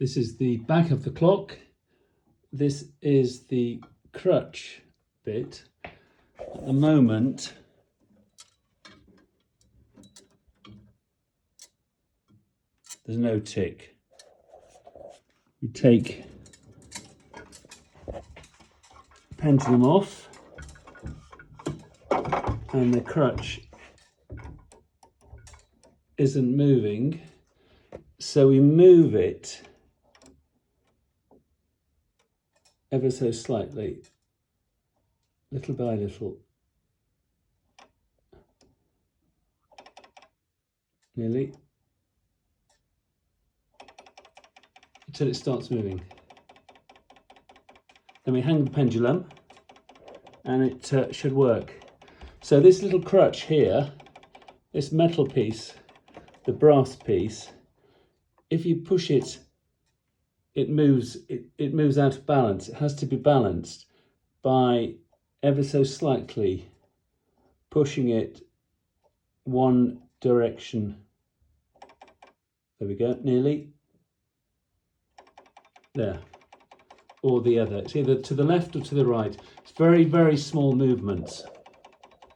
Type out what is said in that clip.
This is the back of the clock. This is the crutch bit. At the moment, there's no tick. We take the pendulum off and the crutch isn't moving, so we move it ever so slightly, little by little, nearly, until it starts moving. Then we hang the pendulum and it should work. So this little crutch here, this metal piece, the brass piece, if you push it, it moves out of balance. It has to be balanced by ever so slightly pushing it one direction. There we go, nearly. There. Or the other. It's either to the left or to the right. It's very, very small movements.